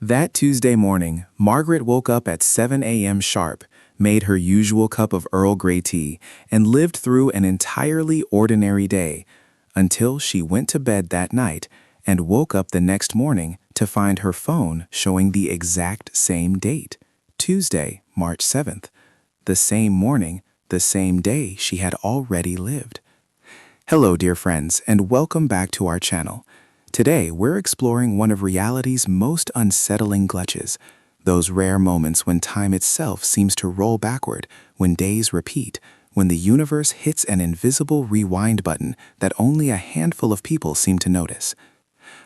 That Tuesday morning, Margaret woke up at 7 a.m. sharp, made her usual cup of Earl Grey tea, and lived through an entirely ordinary day until she went to bed that night and woke up the next morning to find her phone showing the exact same date, Tuesday, March 7th, the same morning, the same day she had already lived. Hello, dear friends, and welcome back to our channel. Today, we're exploring one of reality's most unsettling glitches, those rare moments when time itself seems to roll backward, when days repeat, when the universe hits an invisible rewind button that only a handful of people seem to notice.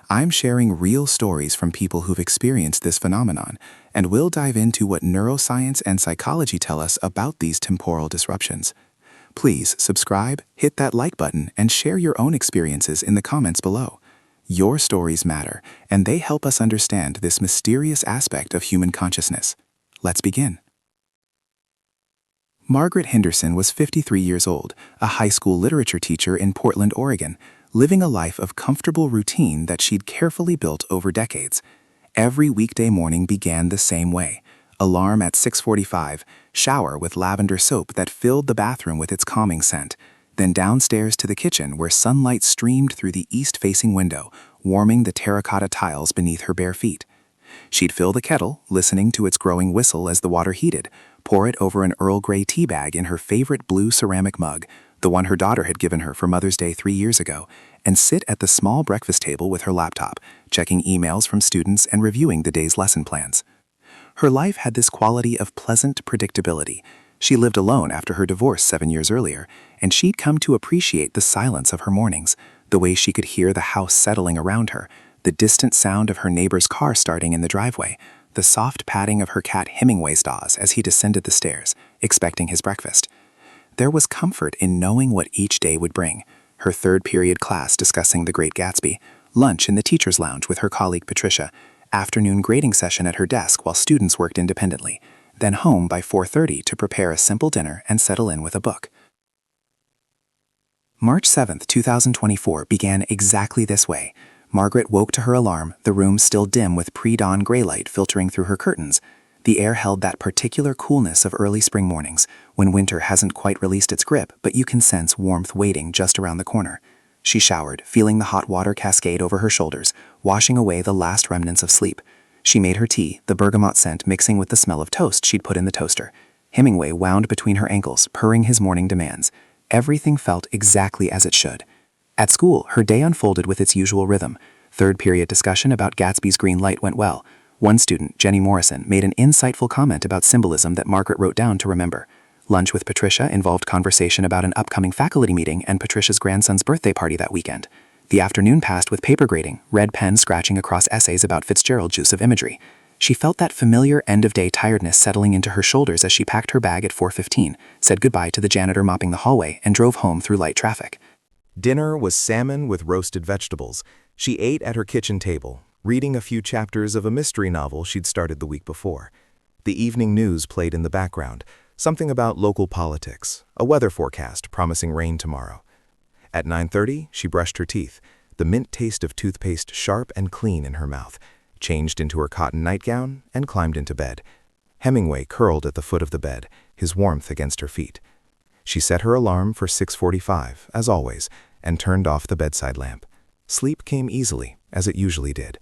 I'm sharing real stories from people who've experienced this phenomenon, and we'll dive into what neuroscience and psychology tell us about these temporal disruptions. Please subscribe, hit that like button, and share your own experiences in the comments below. Your stories matter, and they help us understand this mysterious aspect of human consciousness. Let's begin. Margaret Henderson was 53 years old, a high school literature teacher in Portland, Oregon, living a life of comfortable routine that she'd carefully built over decades. Every weekday morning began the same way. Alarm at 6:45, shower with lavender soap that filled the bathroom with its calming scent, then downstairs to the kitchen where sunlight streamed through the east-facing window, warming the terracotta tiles beneath her bare feet. She'd fill the kettle, listening to its growing whistle as the water heated, pour it over an Earl Grey tea bag in her favorite blue ceramic mug, the one her daughter had given her for Mother's Day 3 years ago, and sit at the small breakfast table with her laptop, checking emails from students and reviewing the day's lesson plans. Her life had this quality of pleasant predictability. She lived alone after her divorce 7 years earlier, and she'd come to appreciate the silence of her mornings, the way she could hear the house settling around her, the distant sound of her neighbor's car starting in the driveway, the soft patting of her cat Hemingway's Dawes as he descended the stairs, expecting his breakfast. There was comfort in knowing what each day would bring: her third-period class discussing The Great Gatsby, lunch in the teacher's lounge with her colleague Patricia, afternoon grading session at her desk while students worked independently, then home by 4:30 to prepare a simple dinner and settle in with a book. March 7th, 2024 began exactly this way. Margaret woke to her alarm, the room still dim with pre-dawn gray light filtering through her curtains. The air held that particular coolness of early spring mornings, when winter hasn't quite released its grip, but you can sense warmth waiting just around the corner. She showered, feeling the hot water cascade over her shoulders, washing away the last remnants of sleep. She made her tea, the bergamot scent mixing with the smell of toast she'd put in the toaster. Hemingway wound between her ankles, purring his morning demands. Everything felt exactly as it should. At school, her day unfolded with its usual rhythm. Third-period discussion about Gatsby's green light went well. One student, Jenny Morrison, made an insightful comment about symbolism that Margaret wrote down to remember. Lunch with Patricia involved conversation about an upcoming faculty meeting and Patricia's grandson's birthday party that weekend. The afternoon passed with paper grading, red pen scratching across essays about Fitzgerald's use of imagery. She felt that familiar end-of-day tiredness settling into her shoulders as she packed her bag at 4:15, said goodbye to the janitor mopping the hallway, and drove home through light traffic. Dinner was salmon with roasted vegetables. She ate at her kitchen table, reading a few chapters of a mystery novel she'd started the week before. The evening news played in the background, something about local politics, a weather forecast promising rain tomorrow. At 9:30, she brushed her teeth, the mint taste of toothpaste sharp and clean in her mouth, changed into her cotton nightgown, and climbed into bed. Hemingway curled at the foot of the bed, his warmth against her feet. She set her alarm for 6:45, as always, and turned off the bedside lamp. Sleep came easily, as it usually did.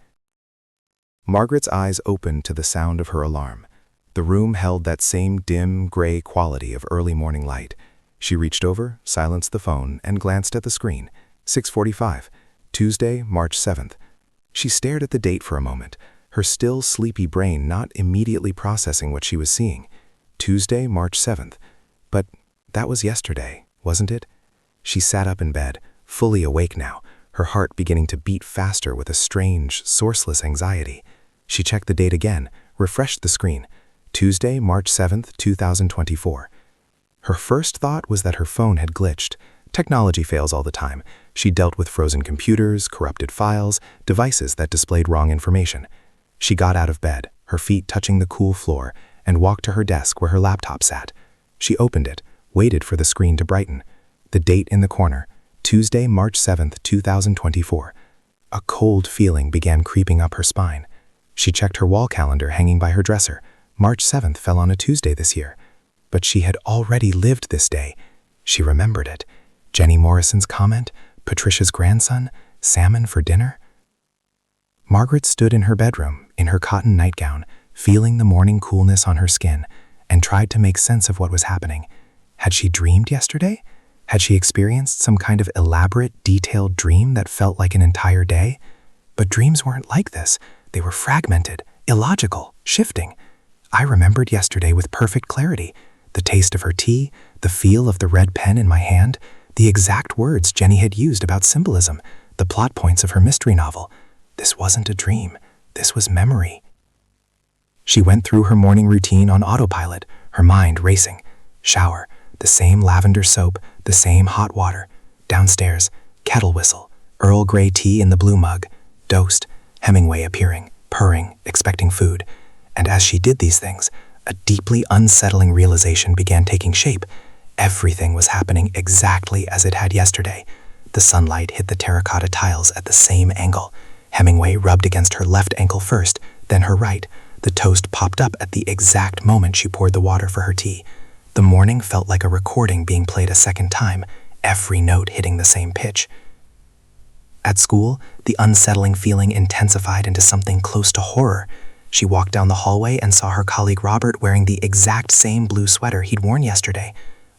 Margaret's eyes opened to the sound of her alarm. The room held that same dim, gray quality of early morning light. She reached over, silenced the phone, and glanced at the screen. 6:45, Tuesday, March 7th. She stared at the date for a moment, her still sleepy brain not immediately processing what she was seeing. Tuesday, March 7th. But that was yesterday, wasn't it? She sat up in bed, fully awake now, her heart beginning to beat faster with a strange, sourceless anxiety. She checked the date again, refreshed the screen. Tuesday, March 7th, 2024. Her first thought was that her phone had glitched. Technology fails all the time. She dealt with frozen computers, corrupted files, devices that displayed wrong information. She got out of bed, her feet touching the cool floor, and walked to her desk where her laptop sat. She opened it, waited for the screen to brighten. The date in the corner, Tuesday, March 7th, 2024. A cold feeling began creeping up her spine. She checked her wall calendar hanging by her dresser. March 7th fell on a Tuesday this year. But she had already lived this day. She remembered it. Jenny Morrison's comment, Patricia's grandson, salmon for dinner. Margaret stood in her bedroom, in her cotton nightgown, feeling the morning coolness on her skin, and tried to make sense of what was happening. Had she dreamed yesterday? Had she experienced some kind of elaborate, detailed dream that felt like an entire day? But dreams weren't like this. They were fragmented, illogical, shifting. I remembered yesterday with perfect clarity. The taste of her tea, the feel of the red pen in my hand, the exact words Jenny had used about symbolism, the plot points of her mystery novel. This wasn't a dream. This was memory. She went through her morning routine on autopilot, her mind racing. Shower, the same lavender soap, the same hot water. Downstairs, kettle whistle, Earl Grey tea in the blue mug. Dosed, Hemingway appearing, purring, expecting food. And as she did these things, a deeply unsettling realization began taking shape. Everything was happening exactly as it had yesterday. The sunlight hit the terracotta tiles at the same angle. Hemingway rubbed against her left ankle first, then her right. The toast popped up at the exact moment she poured the water for her tea. The morning felt like a recording being played a second time, every note hitting the same pitch. At school, the unsettling feeling intensified into something close to horror. She walked down the hallway and saw her colleague Robert wearing the exact same blue sweater he'd worn yesterday.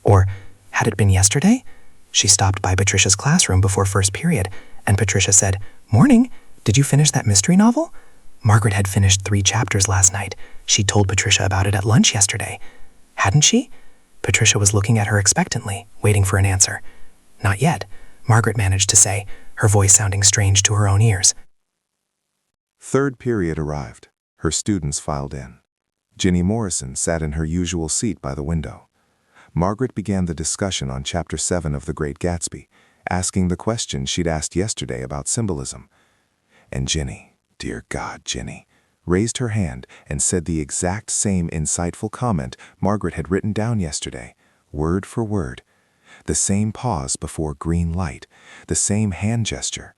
Or, had it been yesterday? She stopped by Patricia's classroom before first period, and Patricia said, "Morning, did you finish that mystery novel?" Margaret had finished 3 chapters last night. She'd told Patricia about it at lunch yesterday. Hadn't she? Patricia was looking at her expectantly, waiting for an answer. Not yet, Margaret managed to say, her voice sounding strange to her own ears. Third period arrived. Her students filed in. Jenny Morrison sat in her usual seat by the window. Margaret began the discussion on Chapter 7 of The Great Gatsby, asking the question she'd asked yesterday about symbolism. And Jenny, dear God, Jenny, raised her hand and said the exact same insightful comment Margaret had written down yesterday, word for word. The same pause before green light, the same hand gesture.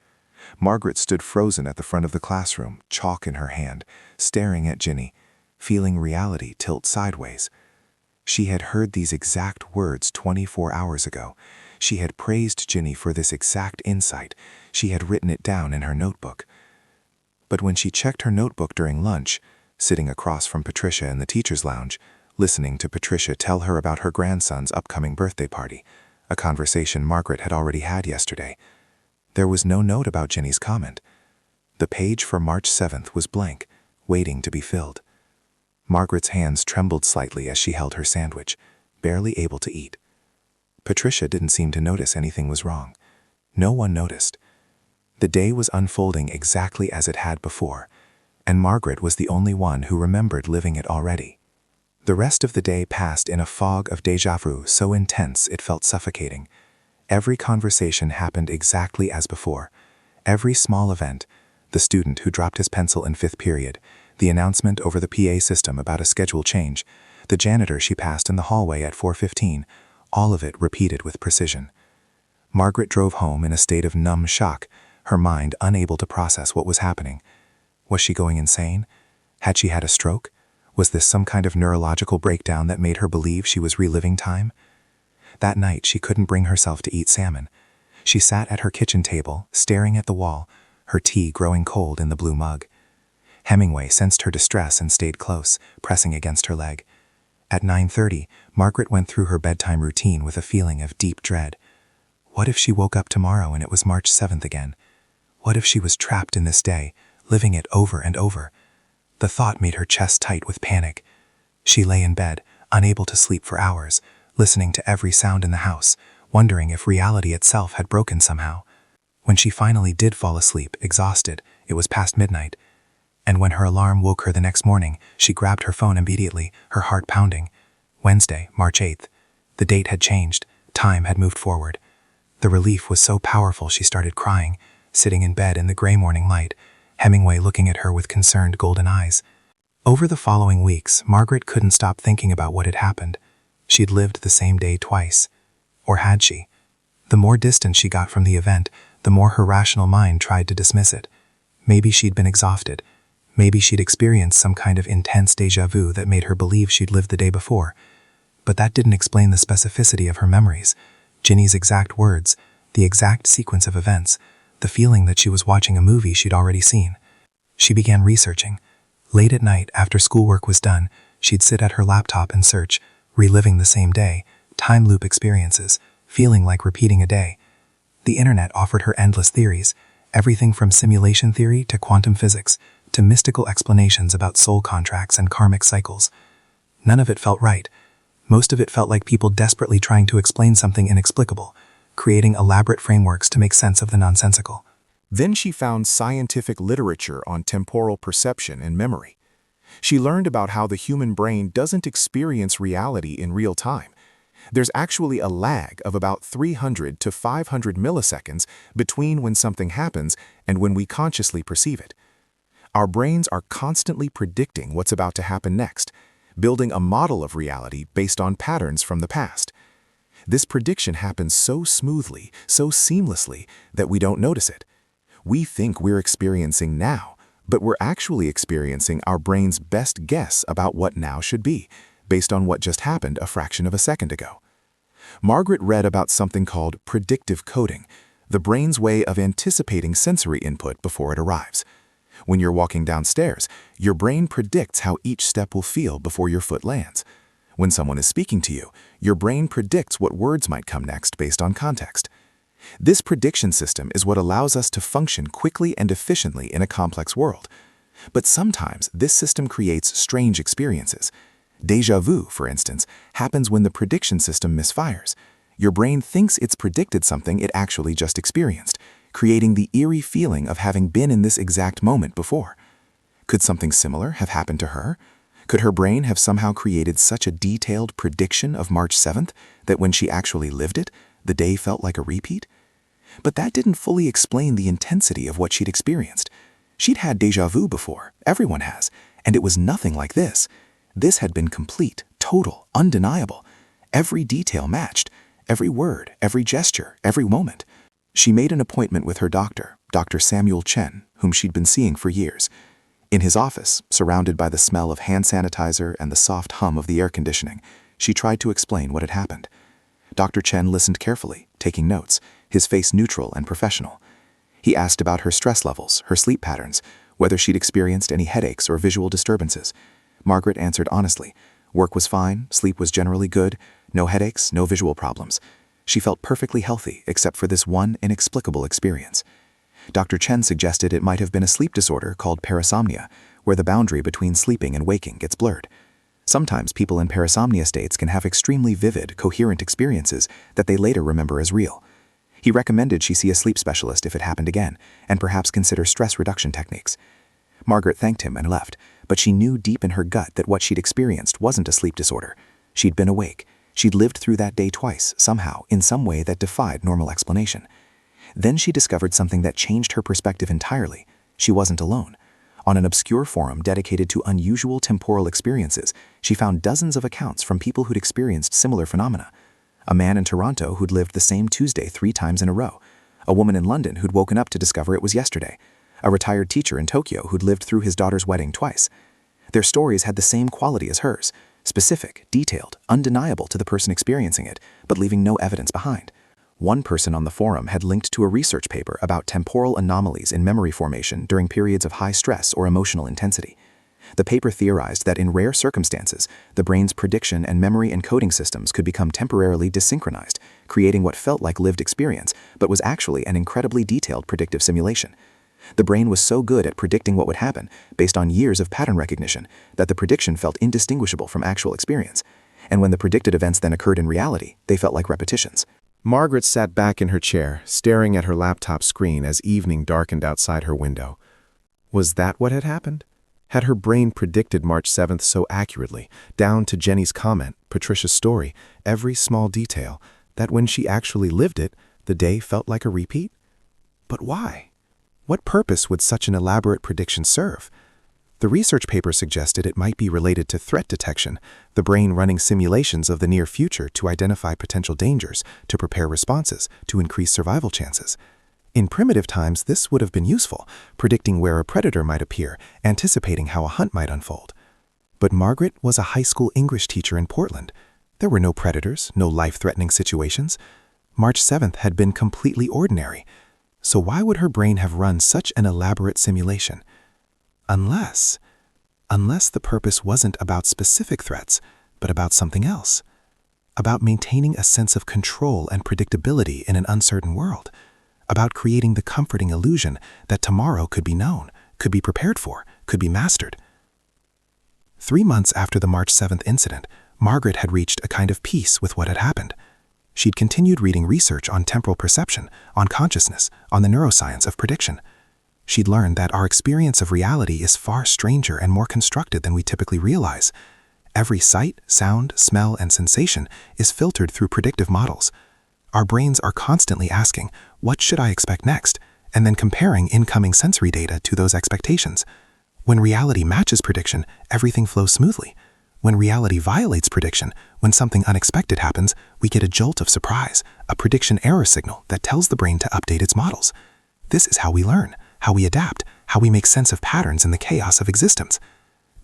Margaret stood frozen at the front of the classroom, chalk in her hand, staring at Jenny, feeling reality tilt sideways. She had heard these exact words 24 hours ago. She had praised Jenny for this exact insight. She had written it down in her notebook. But when she checked her notebook during lunch, sitting across from Patricia in the teacher's lounge, listening to Patricia tell her about her grandson's upcoming birthday party, a conversation Margaret had already had yesterday, there was no note about Jenny's comment. The page for March 7th was blank, waiting to be filled. Margaret's hands trembled slightly as she held her sandwich, barely able to eat. Patricia didn't seem to notice anything was wrong. No one noticed. The day was unfolding exactly as it had before, and Margaret was the only one who remembered living it already. The rest of the day passed in a fog of déjà vu so intense it felt suffocating. Every conversation happened exactly as before. Every small event, the student who dropped his pencil in 5th period, the announcement over the PA system about a schedule change, the janitor she passed in the hallway at 4:15, all of it repeated with precision. Margaret drove home in a state of numb shock, her mind unable to process what was happening. Was she going insane? Had she had a stroke? Was this some kind of neurological breakdown that made her believe she was reliving time? That night, she couldn't bring herself to eat salmon. She sat at her kitchen table, staring at the wall, her tea growing cold in the blue mug. Hemingway sensed her distress and stayed close, pressing against her leg. At 9:30, Margaret went through her bedtime routine with a feeling of deep dread. What if she woke up tomorrow and it was March 7th again? What if she was trapped in this day, living it over and over? The thought made her chest tight with panic. She lay in bed, unable to sleep for hours, listening to every sound in the house, wondering if reality itself had broken somehow. When she finally did fall asleep, exhausted, it was past midnight. And when her alarm woke her the next morning, she grabbed her phone immediately, her heart pounding. Wednesday, March 8th. The date had changed. Time had moved forward. The relief was so powerful she started crying, sitting in bed in the gray morning light, Hemingway looking at her with concerned golden eyes. Over the following weeks, Margaret couldn't stop thinking about what had happened. She'd lived the same day twice. Or had she? The more distant she got from the event, the more her rational mind tried to dismiss it. Maybe she'd been exhausted. Maybe she'd experienced some kind of intense déjà vu that made her believe she'd lived the day before. But that didn't explain the specificity of her memories, Ginny's exact words, the exact sequence of events, the feeling that she was watching a movie she'd already seen. She began researching. Late at night, after schoolwork was done, she'd sit at her laptop and search, reliving the same day, time loop experiences, feeling like repeating a day. The internet offered her endless theories, everything from simulation theory to quantum physics, to mystical explanations about soul contracts and karmic cycles. None of it felt right. Most of it felt like people desperately trying to explain something inexplicable, creating elaborate frameworks to make sense of the nonsensical. Then she found scientific literature on temporal perception and memory. She learned about how the human brain doesn't experience reality in real time. There's actually a lag of about 300 to 500 milliseconds between when something happens and when we consciously perceive it. Our brains are constantly predicting what's about to happen next, building a model of reality based on patterns from the past. This prediction happens so smoothly, so seamlessly, that we don't notice it. We think we're experiencing now, but we're actually experiencing our brain's best guess about what now should be, based on what just happened a fraction of a second ago. Margaret read about something called predictive coding, the brain's way of anticipating sensory input before it arrives. When you're walking downstairs, your brain predicts how each step will feel before your foot lands. When someone is speaking to you, your brain predicts what words might come next based on context. This prediction system is what allows us to function quickly and efficiently in a complex world. But sometimes this system creates strange experiences. Déjà vu, for instance, happens when the prediction system misfires. Your brain thinks it's predicted something it actually just experienced, creating the eerie feeling of having been in this exact moment before. Could something similar have happened to her? Could her brain have somehow created such a detailed prediction of March 7th that when she actually lived it, the day felt like a repeat? But that didn't fully explain the intensity of what she'd experienced. She'd had déjà vu before, everyone has, and it was nothing like this. This had been complete, total, undeniable. Every detail matched, every word, every gesture, every moment. She made an appointment with her doctor, Dr. Samuel Chen, whom she'd been seeing for years. In his office, surrounded by the smell of hand sanitizer and the soft hum of the air conditioning, she tried to explain what had happened. Dr. Chen listened carefully, taking notes, his face neutral and professional. He asked about her stress levels, her sleep patterns, whether she'd experienced any headaches or visual disturbances. Margaret answered honestly. Work was fine, sleep was generally good, no headaches, no visual problems. She felt perfectly healthy except for this one inexplicable experience. Dr. Chen suggested it might have been a sleep disorder called parasomnia, where the boundary between sleeping and waking gets blurred. Sometimes people in parasomnia states can have extremely vivid, coherent experiences that they later remember as real. He recommended she see a sleep specialist if it happened again, and perhaps consider stress reduction techniques. Margaret thanked him and left, but she knew deep in her gut that what she'd experienced wasn't a sleep disorder. She'd been awake. She'd lived through that day twice, somehow, in some way that defied normal explanation. Then she discovered something that changed her perspective entirely. She wasn't alone. On an obscure forum dedicated to unusual temporal experiences, she found dozens of accounts from people who'd experienced similar phenomena. A man in Toronto who'd lived the same Tuesday 3 times in a row. A woman in London who'd woken up to discover it was yesterday. A retired teacher in Tokyo who'd lived through his daughter's wedding twice. Their stories had the same quality as hers, specific, detailed, undeniable to the person experiencing it, but leaving no evidence behind. One person on the forum had linked to a research paper about temporal anomalies in memory formation during periods of high stress or emotional intensity. The paper theorized that in rare circumstances, the brain's prediction and memory encoding systems could become temporarily desynchronized, creating what felt like lived experience, but was actually an incredibly detailed predictive simulation. The brain was so good at predicting what would happen, based on years of pattern recognition, that the prediction felt indistinguishable from actual experience. And when the predicted events then occurred in reality, they felt like repetitions. Margaret sat back in her chair, staring at her laptop screen as evening darkened outside her window. Was that what had happened? Had her brain predicted March 7th so accurately, down to Jenny's comment, Patricia's story, every small detail, that when she actually lived it, the day felt like a repeat? But why? What purpose would such an elaborate prediction serve? The research paper suggested it might be related to threat detection, the brain running simulations of the near future to identify potential dangers, to prepare responses, to increase survival chances. In primitive times, this would have been useful, predicting where a predator might appear, anticipating how a hunt might unfold. But Margaret was a high school English teacher in Portland. There were no predators, no life-threatening situations. March 7th had been completely ordinary. So why would her brain have run such an elaborate simulation? Unless the purpose wasn't about specific threats, but about something else. About maintaining a sense of control and predictability in an uncertain world. About creating the comforting illusion that tomorrow could be known, could be prepared for, could be mastered. 3 months after the March 7th incident, Margaret had reached a kind of peace with what had happened. She'd continued reading research on temporal perception, on consciousness, on the neuroscience of prediction. She'd learned that our experience of reality is far stranger and more constructed than we typically realize. Every sight, sound, smell, and sensation is filtered through predictive models. Our brains are constantly asking, what should I expect next? And then comparing incoming sensory data to those expectations. When reality matches prediction, everything flows smoothly. When reality violates prediction, when something unexpected happens, we get a jolt of surprise, a prediction error signal that tells the brain to update its models. This is how we learn, how we adapt, how we make sense of patterns in the chaos of existence.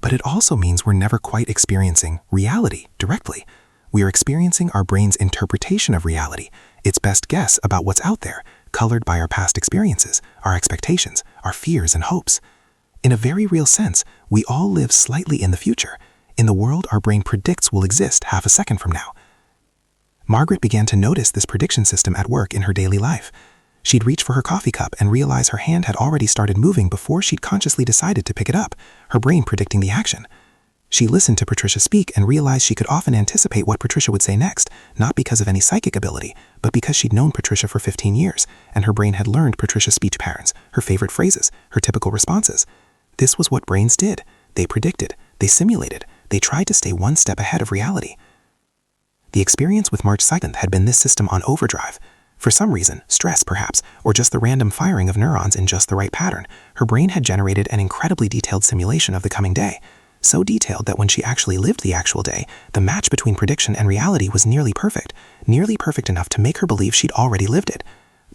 But it also means we're never quite experiencing reality directly. We are experiencing our brain's interpretation of reality, its best guess about what's out there, colored by our past experiences, our expectations, our fears and hopes. In a very real sense, we all live slightly in the future, in the world our brain predicts will exist half a second from now. Margaret began to notice this prediction system at work in her daily life. She'd reach for her coffee cup and realize her hand had already started moving before she'd consciously decided to pick it up, her brain predicting the action. She listened to Patricia speak and realized she could often anticipate what Patricia would say next, not because of any psychic ability, but because she'd known Patricia for 15 years, and her brain had learned Patricia's speech patterns, her favorite phrases, her typical responses. This was what brains did. They predicted, they simulated, they tried to stay one step ahead of reality. The experience with March 2nd had been this system on overdrive. For some reason, stress perhaps, or just the random firing of neurons in just the right pattern, her brain had generated an incredibly detailed simulation of the coming day. So detailed that when she actually lived the actual day, the match between prediction and reality was nearly perfect enough to make her believe she'd already lived it.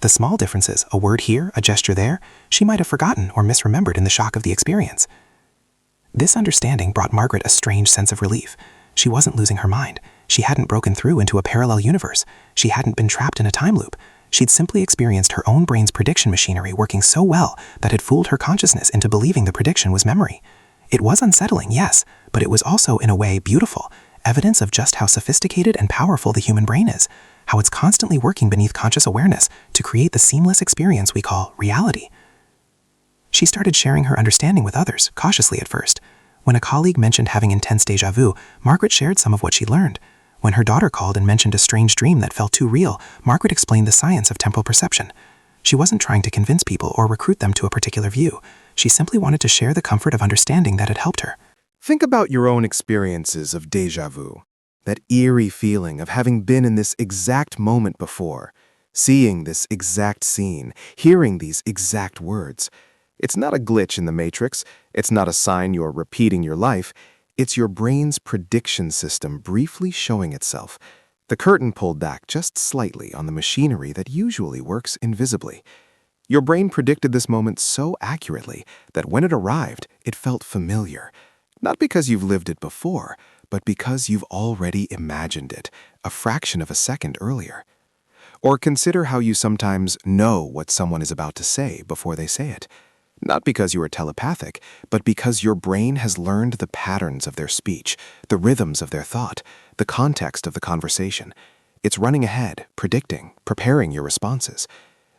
The small differences, a word here, a gesture there, she might have forgotten or misremembered in the shock of the experience. This understanding brought Margaret a strange sense of relief. She wasn't losing her mind. She hadn't broken through into a parallel universe. She hadn't been trapped in a time loop. She'd simply experienced her own brain's prediction machinery working so well that it fooled her consciousness into believing the prediction was memory. It was unsettling, yes, but it was also, in a way, beautiful, evidence of just how sophisticated and powerful the human brain is, how it's constantly working beneath conscious awareness to create the seamless experience we call reality. She started sharing her understanding with others, cautiously at first. When a colleague mentioned having intense déjà vu, Margaret shared some of what she learned. When her daughter called and mentioned a strange dream that felt too real, Margaret explained the science of temporal perception. She wasn't trying to convince people or recruit them to a particular view. She simply wanted to share the comfort of understanding that had helped her. Think about your own experiences of déjà vu, that eerie feeling of having been in this exact moment before, seeing this exact scene, hearing these exact words. It's not a glitch in the matrix. It's not a sign you're repeating your life. It's your brain's prediction system briefly showing itself. The curtain pulled back just slightly on the machinery that usually works invisibly. Your brain predicted this moment so accurately that when it arrived, it felt familiar. Not because you've lived it before, but because you've already imagined it, a fraction of a second earlier. Or consider how you sometimes know what someone is about to say before they say it. Not because you are telepathic, but because your brain has learned the patterns of their speech, the rhythms of their thought, the context of the conversation. It's running ahead, predicting, preparing your responses.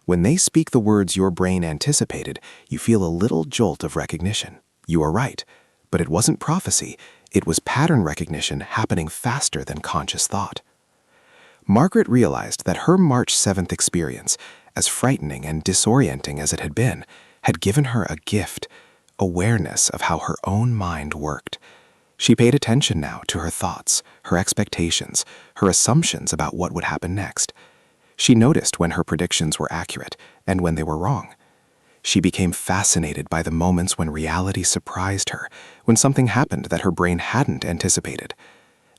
When they speak the words your brain anticipated, you feel a little jolt of recognition. You are right, but it wasn't prophecy. It was pattern recognition happening faster than conscious thought. Margaret realized that her March 7th experience, as frightening and disorienting as it had been, had given her a gift, awareness of how her own mind worked. She paid attention now to her thoughts, her expectations, her assumptions about what would happen next. She noticed when her predictions were accurate and when they were wrong. She became fascinated by the moments when reality surprised her, when something happened that her brain hadn't anticipated.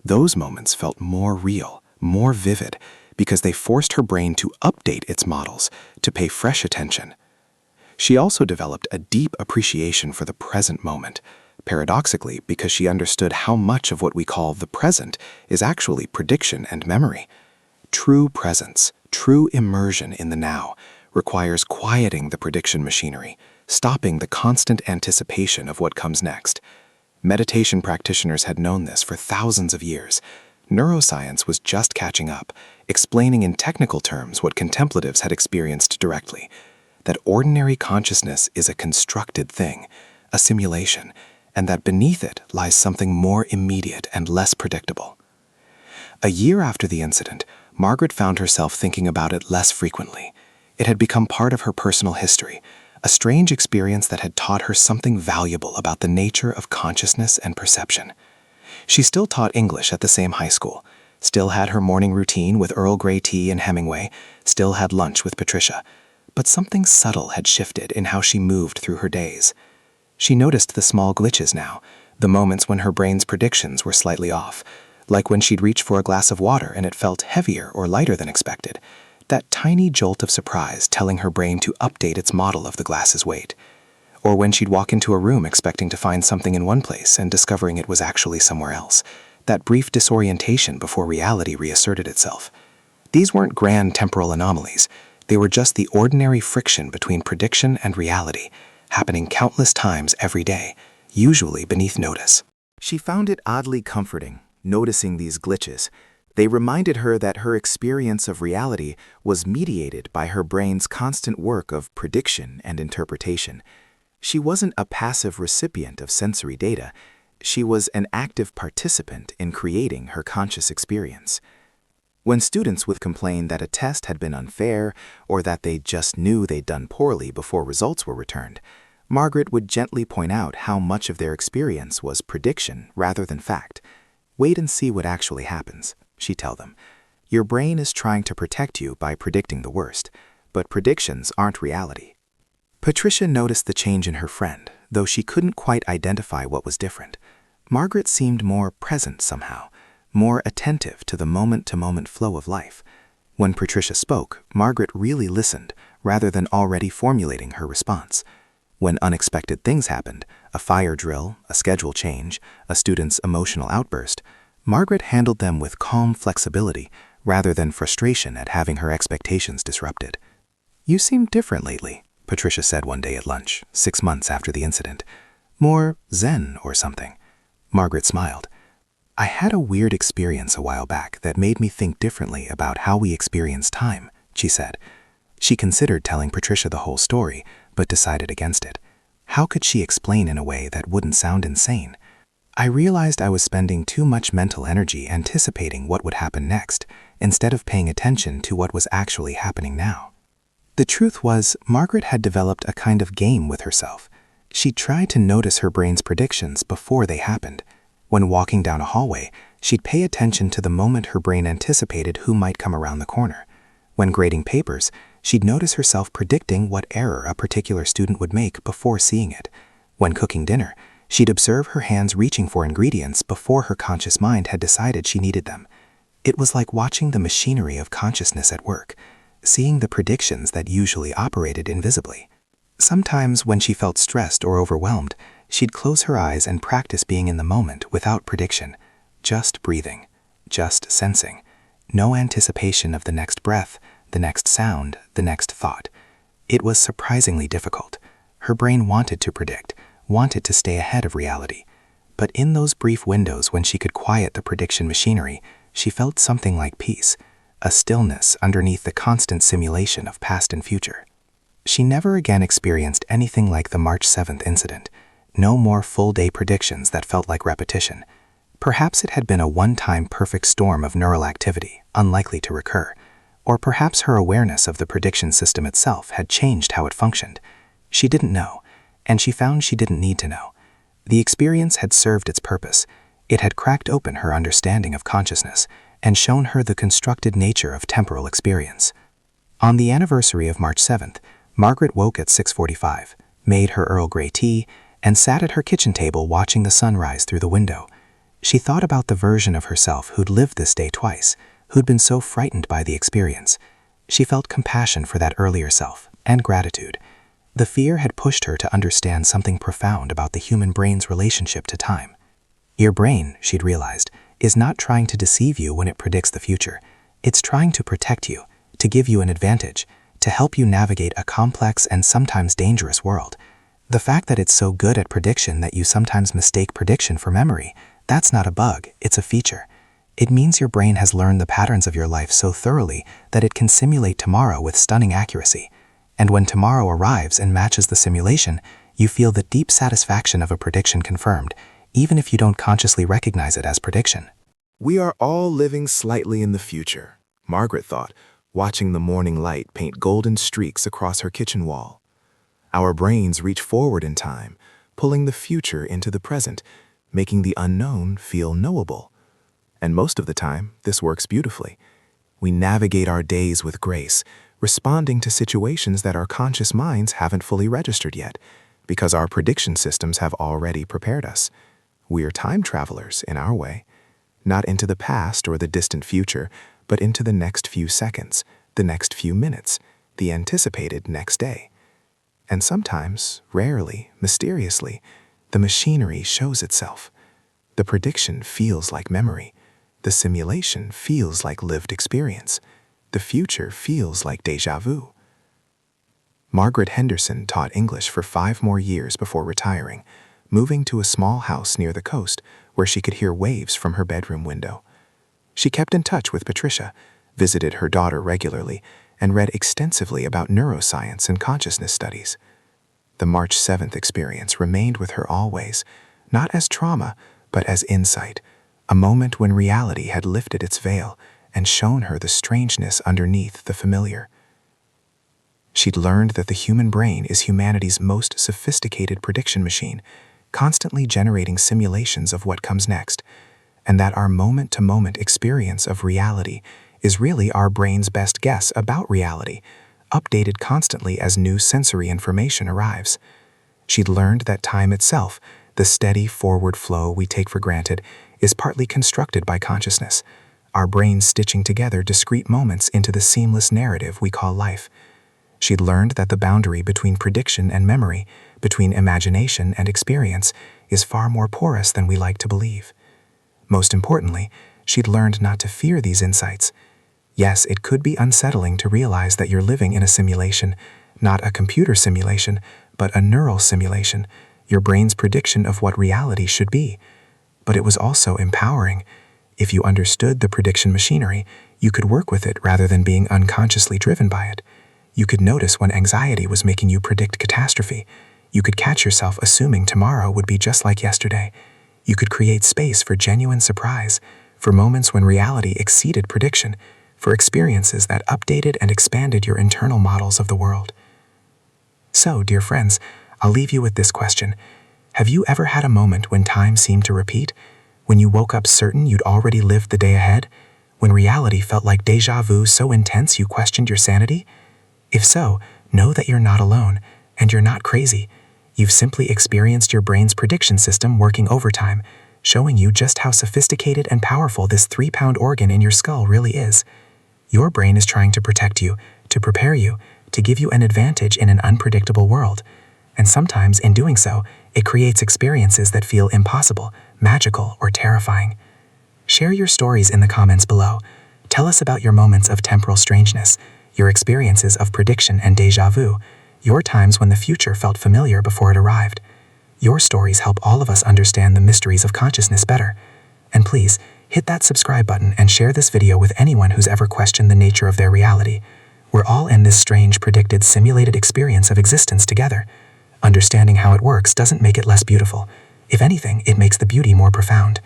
Those moments felt more real, more vivid, because they forced her brain to update its models, to pay fresh attention. She also developed a deep appreciation for the present moment, paradoxically because she understood how much of what we call the present is actually prediction and memory. True presence, true immersion in the now, requires quieting the prediction machinery, stopping the constant anticipation of what comes next. Meditation practitioners had known this for thousands of years. Neuroscience was just catching up, explaining in technical terms what contemplatives had experienced directly, that ordinary consciousness is a constructed thing, a simulation, and that beneath it lies something more immediate and less predictable. A year after the incident, Margaret found herself thinking about it less frequently. It had become part of her personal history, a strange experience that had taught her something valuable about the nature of consciousness and perception. She still taught English at the same high school, still had her morning routine with Earl Grey tea and Hemingway, still had lunch with Patricia, but something subtle had shifted in how she moved through her days. She noticed the small glitches now, the moments when her brain's predictions were slightly off, like when she'd reach for a glass of water and it felt heavier or lighter than expected, that tiny jolt of surprise telling her brain to update its model of the glass's weight. Or when she'd walk into a room expecting to find something in one place and discovering it was actually somewhere else, that brief disorientation before reality reasserted itself. These weren't grand temporal anomalies. They were just the ordinary friction between prediction and reality, happening countless times every day, usually beneath notice. She found it oddly comforting, noticing these glitches. They reminded her that her experience of reality was mediated by her brain's constant work of prediction and interpretation. She wasn't a passive recipient of sensory data. She was an active participant in creating her conscious experience. When students would complain that a test had been unfair or that they just knew they'd done poorly before results were returned, Margaret would gently point out how much of their experience was prediction rather than fact. "Wait and see what actually happens," she'd tell them. "Your brain is trying to protect you by predicting the worst, but predictions aren't reality." Patricia noticed the change in her friend, though she couldn't quite identify what was different. Margaret seemed more present somehow, more attentive to the moment-to-moment flow of life. When Patricia spoke, Margaret really listened, rather than already formulating her response. When unexpected things happened, a fire drill, a schedule change, a student's emotional outburst, Margaret handled them with calm flexibility, rather than frustration at having her expectations disrupted. "You seem different lately," Patricia said one day at lunch, 6 months after the incident. "More zen or something." Margaret smiled. "I had a weird experience a while back that made me think differently about how we experience time," she said. She considered telling Patricia the whole story, but decided against it. How could she explain in a way that wouldn't sound insane? "I realized I was spending too much mental energy anticipating what would happen next, instead of paying attention to what was actually happening now." The truth was, Margaret had developed a kind of game with herself. She tried to notice her brain's predictions before they happened. When walking down a hallway, she'd pay attention to the moment her brain anticipated who might come around the corner. When grading papers, she'd notice herself predicting what error a particular student would make before seeing it. When cooking dinner, she'd observe her hands reaching for ingredients before her conscious mind had decided she needed them. It was like watching the machinery of consciousness at work, seeing the predictions that usually operated invisibly. Sometimes, when she felt stressed or overwhelmed, she'd close her eyes and practice being in the moment without prediction, just breathing, just sensing. No anticipation of the next breath, the next sound, the next thought. It was surprisingly difficult. Her brain wanted to predict, wanted to stay ahead of reality. But in those brief windows when she could quiet the prediction machinery, she felt something like peace, a stillness underneath the constant simulation of past and future. She never again experienced anything like the March 7th incident. No more full-day predictions that felt like repetition. Perhaps it had been a one-time perfect storm of neural activity, unlikely to recur. Or perhaps her awareness of the prediction system itself had changed how it functioned. She didn't know, and she found she didn't need to know. The experience had served its purpose. It had cracked open her understanding of consciousness and shown her the constructed nature of temporal experience. On the anniversary of March 7th, Margaret woke at 6:45, made her Earl Grey tea, and sat at her kitchen table watching the sunrise through the window. She thought about the version of herself who'd lived this day twice, who'd been so frightened by the experience. She felt compassion for that earlier self, and gratitude. The fear had pushed her to understand something profound about the human brain's relationship to time. Your brain, she'd realized, is not trying to deceive you when it predicts the future. It's trying to protect you, to give you an advantage, to help you navigate a complex and sometimes dangerous world. The fact that it's so good at prediction that you sometimes mistake prediction for memory, that's not a bug, it's a feature. It means your brain has learned the patterns of your life so thoroughly that it can simulate tomorrow with stunning accuracy. And when tomorrow arrives and matches the simulation, you feel the deep satisfaction of a prediction confirmed, even if you don't consciously recognize it as prediction. We are all living slightly in the future, Margaret thought, watching the morning light paint golden streaks across her kitchen wall. Our brains reach forward in time, pulling the future into the present, making the unknown feel knowable. And most of the time, this works beautifully. We navigate our days with grace, responding to situations that our conscious minds haven't fully registered yet, because our prediction systems have already prepared us. We are time travelers in our way, not into the past or the distant future, but into the next few seconds, the next few minutes, the anticipated next day. And sometimes, rarely, mysteriously, the machinery shows itself. The prediction feels like memory. The simulation feels like lived experience. The future feels like déjà vu. Margaret Henderson taught English for 5 more years before retiring, moving to a small house near the coast where she could hear waves from her bedroom window. She kept in touch with Patricia, visited her daughter regularly, and read extensively about neuroscience and consciousness studies. The March 7th experience remained with her always, not as trauma, but as insight, a moment when reality had lifted its veil and shown her the strangeness underneath the familiar. She'd learned that the human brain is humanity's most sophisticated prediction machine, constantly generating simulations of what comes next, and that our moment-to-moment experience of reality is really our brain's best guess about reality, updated constantly as new sensory information arrives. She'd learned that time itself, the steady forward flow we take for granted, is partly constructed by consciousness, our brains stitching together discrete moments into the seamless narrative we call life. She'd learned that the boundary between prediction and memory, between imagination and experience, is far more porous than we like to believe. Most importantly, she'd learned not to fear these insights. Yes, it could be unsettling to realize that you're living in a simulation, not a computer simulation, but a neural simulation, your brain's prediction of what reality should be. But it was also empowering. If you understood the prediction machinery, you could work with it rather than being unconsciously driven by it. You could notice when anxiety was making you predict catastrophe. You could catch yourself assuming tomorrow would be just like yesterday. You could create space for genuine surprise, for moments when reality exceeded prediction, for experiences that updated and expanded your internal models of the world. So, dear friends, I'll leave you with this question. Have you ever had a moment when time seemed to repeat? When you woke up certain you'd already lived the day ahead? When reality felt like déjà vu so intense you questioned your sanity? If so, know that you're not alone, and you're not crazy. You've simply experienced your brain's prediction system working overtime, showing you just how sophisticated and powerful this 3-pound organ in your skull really is. Your brain is trying to protect you, to prepare you, to give you an advantage in an unpredictable world. And sometimes, in doing so, it creates experiences that feel impossible, magical, or terrifying. Share your stories in the comments below. Tell us about your moments of temporal strangeness, your experiences of prediction and déjà vu, your times when the future felt familiar before it arrived. Your stories help all of us understand the mysteries of consciousness better. And please, hit that subscribe button and share this video with anyone who's ever questioned the nature of their reality. We're all in this strange, predicted, simulated experience of existence together. Understanding how it works doesn't make it less beautiful. If anything, it makes the beauty more profound.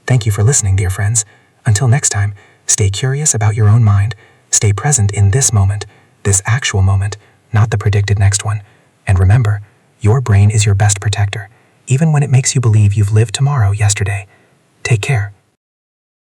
Thank you for listening, dear friends. Until next time, stay curious about your own mind. Stay present in this moment, this actual moment, not the predicted next one. And remember, your brain is your best protector, even when it makes you believe you've lived tomorrow yesterday. Take care.